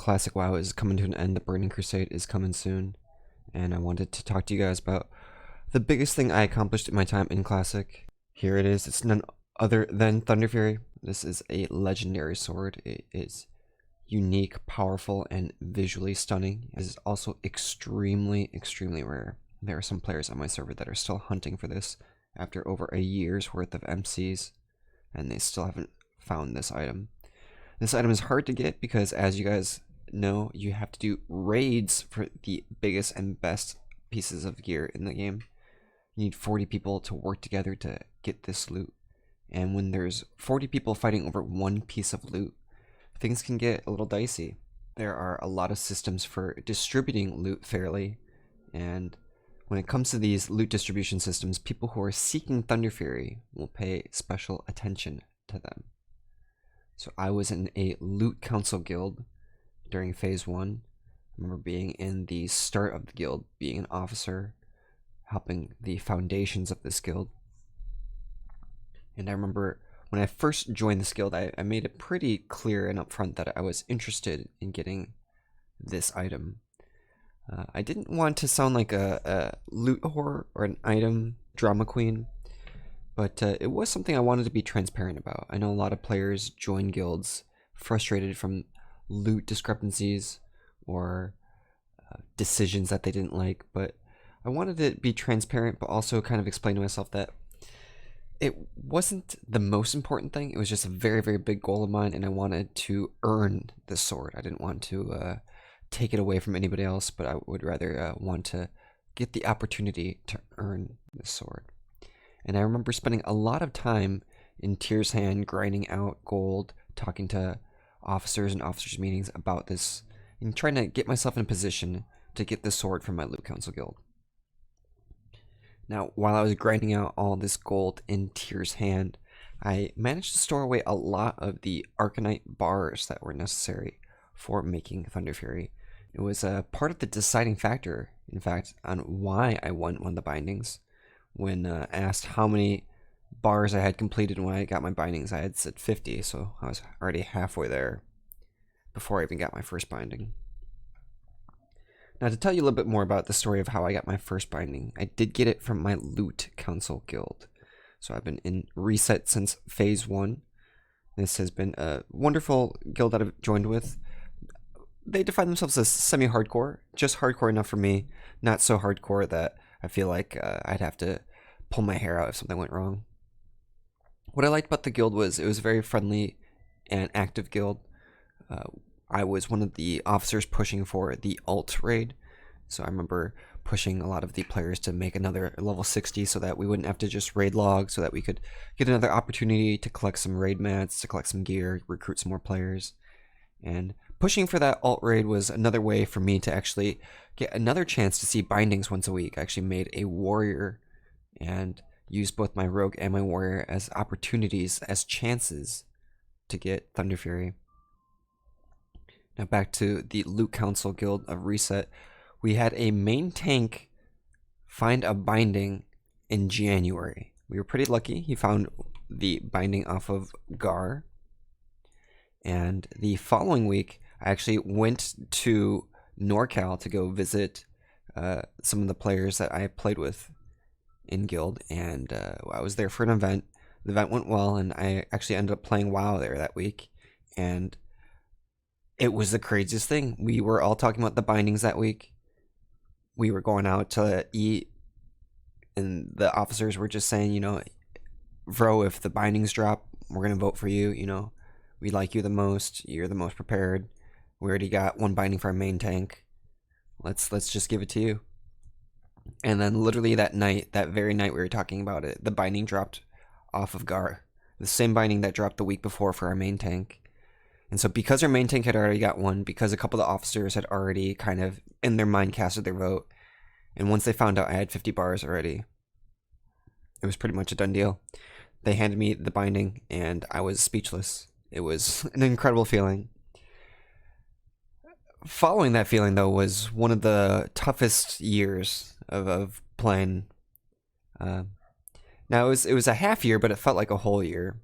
Classic WoW is coming to an end. The Burning Crusade is coming soon, and I wanted to talk to you guys about the biggest thing I accomplished in my time in Classic. Here it is. It's none other than Thunderfury. This is a legendary sword. It is unique, powerful, and visually stunning. It is also extremely rare. There are some players on my server that are still hunting for this after over a year's worth of MCs, and they still haven't found this item. This item is hard to get because, as you guys know, you have to do raids for the biggest and best pieces of gear in the game. You need 40 people to work together to get this loot. And when there's 40 people fighting over one piece of loot, things can get a little dicey. There are a lot of systems for distributing loot fairly, and when it comes to these loot distribution systems, people who are seeking Thunderfury will pay special attention to them. So I was in a loot council guild during phase 1. I remember being in the start of the guild, being an officer, helping the foundations of this guild. And I remember when I first joined this guild, I made it pretty clear and upfront that I was interested in getting this item. I didn't want to sound like a loot whore or an item drama queen, but it was something I wanted to be transparent about. I know a lot of players join guilds frustrated from loot discrepancies or decisions that they didn't like, but I wanted to be transparent, but also kind of explain to myself that it wasn't the most important thing. It was just a very big goal of mine, and I wanted to earn this sword. I didn't want to take it away from anybody else, but I would rather want to get the opportunity to earn this sword. And I remember spending a lot of time in Tyr's Hand grinding out gold, talking to officers and officers meetings about this, and trying to get myself in a position to get this sword from my loot council guild. Now, while I was grinding out all this gold in Tyr's Hand, I managed to store away a lot of the Arcanite bars that were necessary for making Thunderfury. It was a part of the deciding factor, in fact, on why I won one of the bindings. When asked how many bars I had completed when I got my bindings, I had said 50, so I was already halfway there before I even got my first binding. Now, to tell you a little bit more about the story of how I got my first binding, I did get it from my loot council guild. So I've been in reset since phase 1. This has been a wonderful guild that I've joined with. They define themselves as semi-hardcore, just hardcore enough for me, not so hardcore that I feel like I'd have to pull my hair out if something went wrong. What I liked about the guild was it was a very friendly and active guild. I was one of the officers pushing for the alt raid, so I remember pushing a lot of the players to make another level 60 so that we wouldn't have to just raid log, so that we could get another opportunity to collect some raid mats, to collect some gear, recruit some more players. And pushing for that alt raid was another way for me to actually get another chance to see bindings once a week. I actually made a warrior and used both my rogue and my warrior as opportunities, as chances to get Thunderfury. Now back to the Loot Council Guild of Reset. We had a main tank find a binding in January. We were pretty lucky. He found the binding off of Gar. And the following week, I actually went to NorCal to go visit some of the players that I played with in guild, and I was there for an event. The event went well, and I actually ended up playing WoW there that week, and it was the craziest thing. We were all talking about the bindings that week. We were going out to eat, and the officers were just saying, you know, Vro, if the bindings drop, we're going to vote for you, you know. We like you the most. You're the most prepared. We already got one binding for our main tank. Let's just give it to you. And then literally that night, that very night we were talking about it, the binding dropped off of Gar. The same binding that dropped the week before for our main tank. And so because our main tank had already got one, because a couple of the officers had already kind of in their mind casted their vote, and once they found out I had 50 bars already, it was pretty much a done deal. They handed me the binding and I was speechless. It was an incredible feeling. Following that feeling, though, was one of the toughest years of playing. Now, it was a half year, but it felt like a whole year.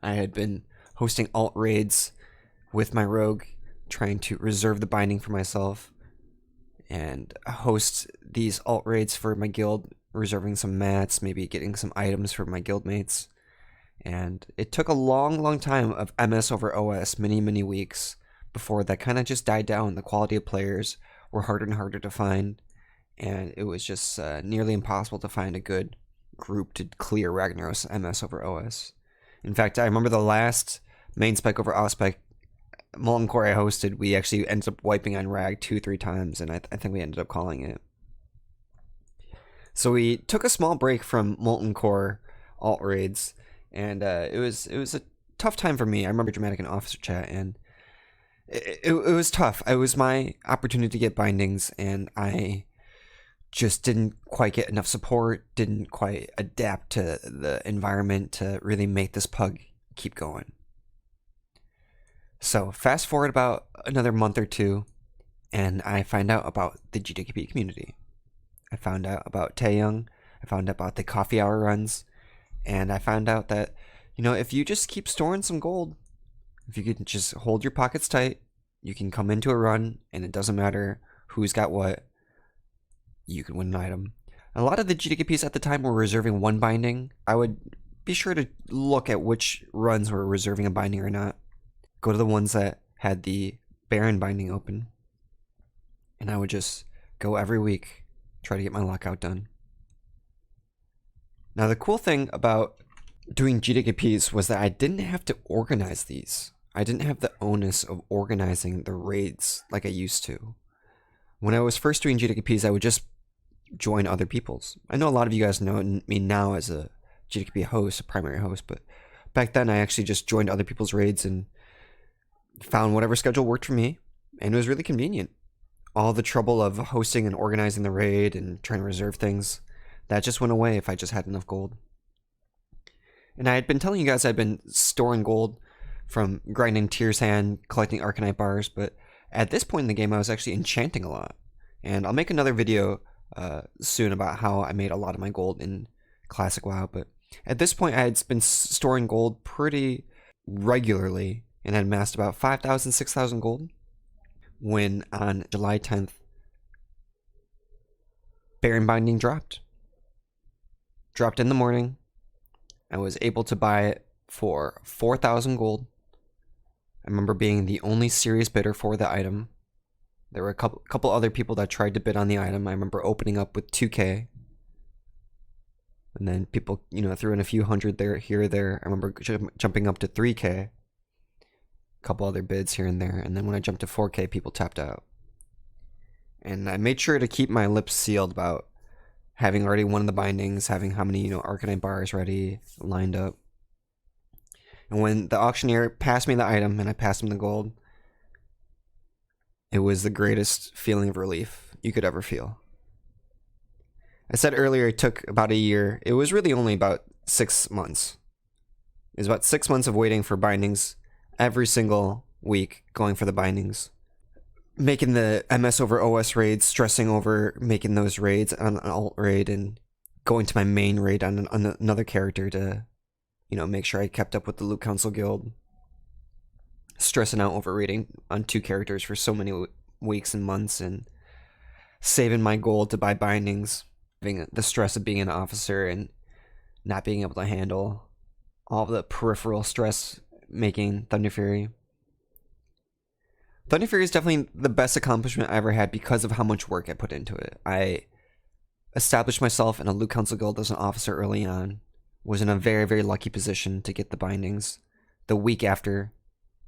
I had been hosting alt raids with my rogue trying to reserve the binding for myself and host these alt raids for my guild, reserving some mats, maybe getting some items for my guildmates. And it took a long time of MS over OS, many weeks, before that kind of just died down. The quality of players were harder and harder to find, and it was just nearly impossible to find a good group to clear Ragnaros MS over OS. In fact, I remember the last main spec over Auspec Molten Core I hosted, we actually ended up wiping on Rag 2-3 times, and I think we ended up calling it. So we took a small break from Molten Core alt raids, and it was a tough time for me. I remember Dramatic in Officer Chat, and it was tough. It was my opportunity to get bindings, and I just didn't quite get enough support, didn't quite adapt to the environment to really make this pug keep going. So fast forward about another month or two, and I find out about the GDKP community. I found out about Taeyong, I found out about the coffee hour runs, and I found out that, you know, if you just keep storing some gold, if you can just hold your pockets tight, you can come into a run, and it doesn't matter who's got what, you can win an item. A lot of the GDKPs at the time were reserving one binding. I would be sure to look at which runs were reserving a binding or not. Go to the ones that had the Baron binding open, and I would just go every week, try to get my lockout done. Now the cool thing about doing GDKPs was that I didn't have to organize these. I didn't have the onus of organizing the raids like I used to. When I was first doing GDKPs, I would just join other people's. I know a lot of you guys know me now as a GDKP host, a primary host, but back then I actually just joined other people's raids and found whatever schedule worked for me, and it was really convenient. All the trouble of hosting and organizing the raid and trying to reserve things, that just went away if I just had enough gold. And I had been telling you guys I'd been storing gold from grinding Tyr's Hand, collecting Arcanite bars, but at this point in the game I was actually enchanting a lot. And I'll make another video soon about how I made a lot of my gold in Classic WoW, but at this point I had been storing gold pretty regularly and had amassed about 5,000, 6,000 gold, when on July 10th, Baron Binding dropped. Dropped in the morning. I was able to buy it for 4,000 gold. I remember being the only serious bidder for the item. There were a couple other people that tried to bid on the item. I remember opening up with 2K. And then people, you know, threw in a few hundred there, here or there. I remember jumping up to 3K. Couple other bids here and there, and then when I jumped to 4K, people tapped out. And I made sure to keep my lips sealed about having already won the bindings, having how many, you know, Arcanite bars ready, lined up. And when the auctioneer passed me the item and I passed him the gold, it was the greatest feeling of relief you could ever feel. I said earlier it took about a year. It was really only about 6 months. It was about 6 months of waiting for bindings every single week, going for the bindings, making the MS over OS raids, stressing over making those raids on an alt raid, and going to my main raid on another character to, you know, make sure I kept up with the Loot Council Guild, stressing out over raiding on 2 characters for so many weeks and months, and saving my gold to buy bindings, having the stress of being an officer and not being able to handle all the peripheral stress making Thunderfury. Thunderfury is definitely the best accomplishment I ever had because of how much work I put into it. I established myself in a Loot Council Guild as an officer early on, was in a very lucky position to get the bindings the week after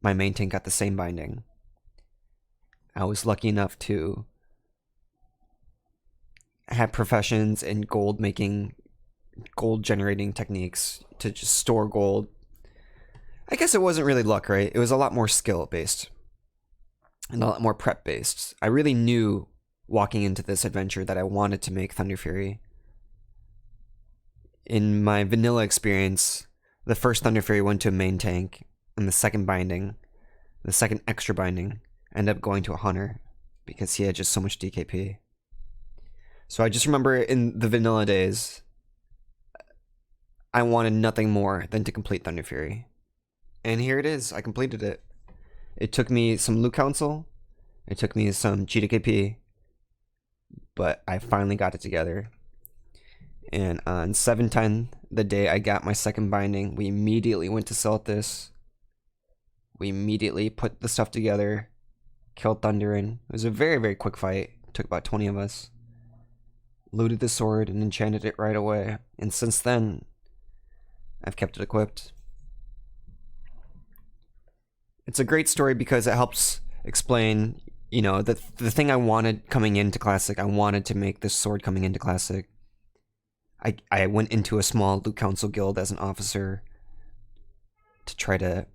my main tank got the same binding. I was lucky enough to have professions in gold making, gold generating techniques to just store gold. I guess it wasn't really luck, right? It was a lot more skill based and a lot more prep based. I really knew walking into this adventure that I wanted to make Thunderfury. In my vanilla experience, the first Thunderfury went to a main tank, and the second binding, the second extra binding, ended up going to a hunter because he had just so much DKP. So I just remember in the vanilla days, I wanted nothing more than to complete Thunderfury. And here it is, I completed it. It took me some loot council, it took me some GDKP, but I finally got it together. And on 7/10, the day I got my second binding, we immediately went to Celtis. We immediately put the stuff together, killed Thunderin. It was a very, very quick fight. It took about 20 of us. Looted the sword and enchanted it right away. And since then, I've kept it equipped. It's a great story because it helps explain, you know, the thing I wanted coming into Classic. I wanted to make this sword coming into Classic. I went into a small loot council guild as an officer to try to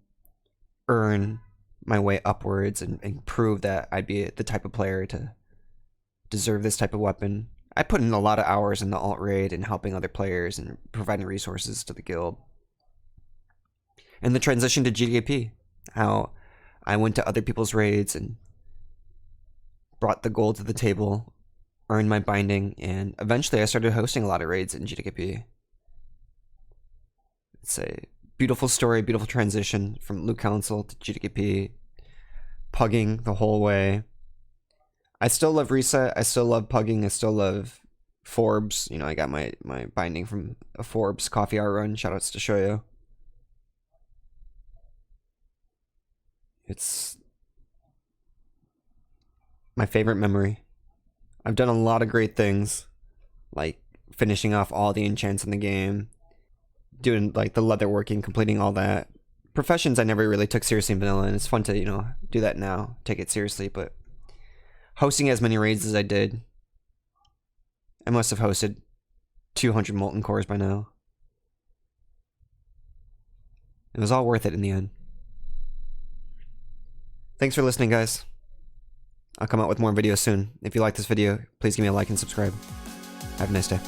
earn my way upwards and prove that I'd be the type of player to deserve this type of weapon. I put in a lot of hours in the alt raid and helping other players and providing resources to the guild. And the transition to GDKP, how I went to other people's raids and brought the gold to the table, earned my binding, and eventually I started hosting a lot of raids in GDKP. It's a beautiful story, beautiful transition from loot council to GDKP, pugging the whole way. I still love reset, I still love pugging, I still love Forbes. You know, I got my binding from a Forbes coffee hour run. Shoutouts to Shoyo. It's my favorite memory. I've done a lot of great things, like finishing off all the enchants in the game, doing like the leatherworking, completing all that. Professions I never really took seriously in vanilla, and it's fun to, you know, do that now, take it seriously, but hosting as many raids as I did, I must have hosted 200 molten cores by now. It was all worth it in the end. Thanks for listening, guys. I'll come out with more videos soon. If you like this video, please give me a like and subscribe. Have a nice day.